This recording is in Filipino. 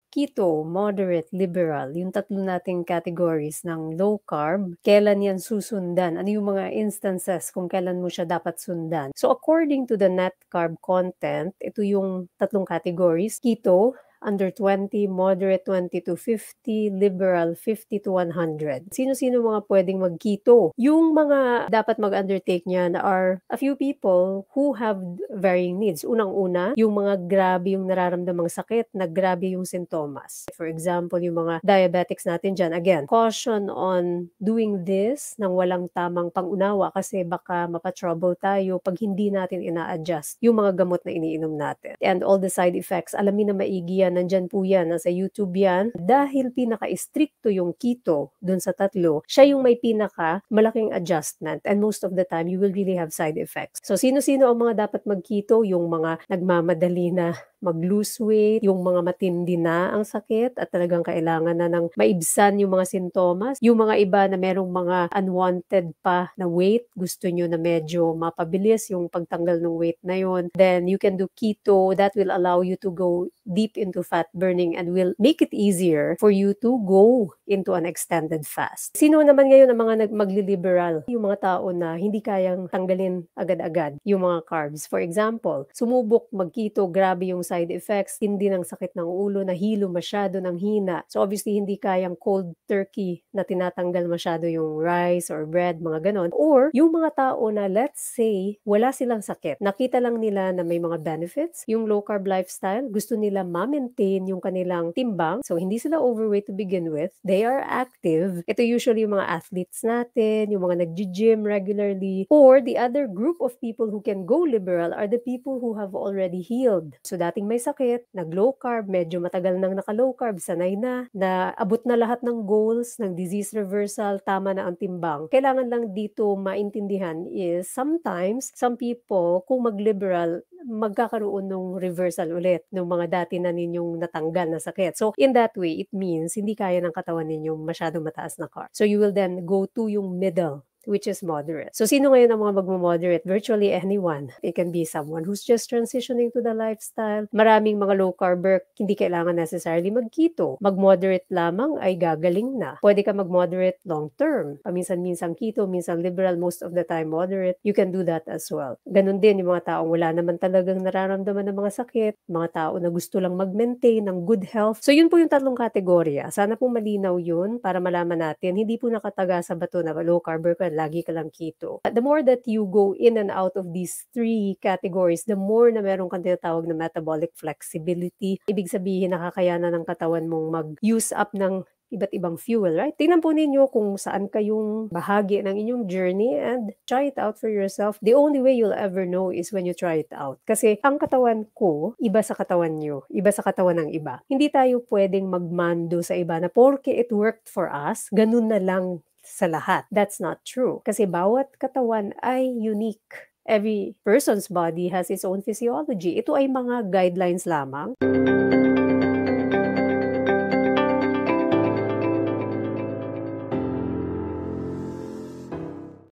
Keto, moderate, liberal, yung tatlo nating categories ng low carb, kailan yan susundan? Ano yung mga instances kung kailan mo siya dapat sundan? So according to the net carb content, ito yung tatlong categories: keto, under 20, moderate 20 to 50, liberal 50 to 100. Sino-sino mga pwedeng mag-keto? Yung mga dapat mag-undertake niyan are a few people who have varying needs. Unang-una, yung mga grabe yung nararamdamang sakit, na grabe yung sintomas. For example, yung mga diabetics natin dyan, again, caution on doing this nang walang tamang pangunawa kasi baka mapa-trouble tayo pag hindi natin ina-adjust yung mga gamot na iniinom natin. And all the side effects, alamin na maigi yan, nandyan po yan, nasa YouTube yan. Dahil pinaka-stricto yung keto dun sa tatlo, siya yung may pinaka malaking adjustment, and most of the time, you will really have side effects. So, sino-sino ang mga dapat mag-keto? Yung mga nagmamadali na mag-lose weight, yung mga matindi na ang sakit at talagang kailangan na ng maibsan yung mga sintomas, yung mga iba na merong mga unwanted pa na weight, gusto nyo na medyo mapabilis yung pagtanggal ng weight na yun, then you can do keto. That will allow you to go deep into fat burning and will make it easier for you to go into an extended fast. Sino naman ngayon ang mga magli-liberal? Yung mga tao na hindi kayang tanggalin agad-agad yung mga carbs. For example, sumubok mag-keto, grabe yung side effects, hindi ng sakit ng ulo, nahilo masyado ng hina. So obviously, hindi kayang cold turkey na tinatanggal masyado yung rice or bread, mga ganon. Or yung mga tao na, let's say, wala silang sakit, nakita lang nila na may mga benefits, yung low carb lifestyle, gusto nila ma-maintain yung kanilang timbang, so hindi sila overweight to begin with, they are active. Ito usually yung mga athletes natin, yung mga nag-gym regularly, or the other group of people who can go liberal are the people who have already healed. So dating may sakit, nag-low carb, medyo matagal nang naka-low carb, sanay na abot na lahat ng goals, ng disease reversal, tama na ang timbang. Kailangan lang dito maintindihan is sometimes, some people, kung mag-liberal, magkakaroon ng reversal ulit ng mga dati na ninyong natanggal na sakit. So in that way, it means hindi kaya ng katawan ninyong masyadong mataas na carb. So you will then go to yung middle, which is moderate. So, sino ngayon ang mga magmo-moderate? Virtually anyone. It can be someone who's just transitioning to the lifestyle. Maraming mga low-carber, hindi kailangan necessarily mag-keto. Mag-moderate lamang ay gagaling na. Pwede ka mag-moderate long-term. Paminsan-minsan keto, minsan liberal, most of the time moderate. You can do that as well. Ganun din yung mga taong wala naman talagang nararamdaman ng mga sakit, mga tao na gusto lang mag-maintain ng good health. So, yun po yung tatlong kategorya. Sana po malinaw yun para malaman natin. Hindi po nakataga sa bato na low-carber ka, lagi ka lang keto. The more that you go in and out of these three categories, the more na meron kang tinatawag na metabolic flexibility. Ibig sabihin, nakakayanan ng katawan mong mag-use up ng iba't ibang fuel, right? Tingnan po ninyo kung saan kayong bahagi ng inyong journey and try it out for yourself. The only way you'll ever know is when you try it out. Kasi ang katawan ko, iba sa katawan nyo, iba sa katawan ng iba. Hindi tayo pwedeng magmando sa iba na porke it worked for us, ganun na lang sa lahat. That's not true. Kasi bawat katawan ay unique. Every person's body has its own physiology. Ito ay mga guidelines lamang.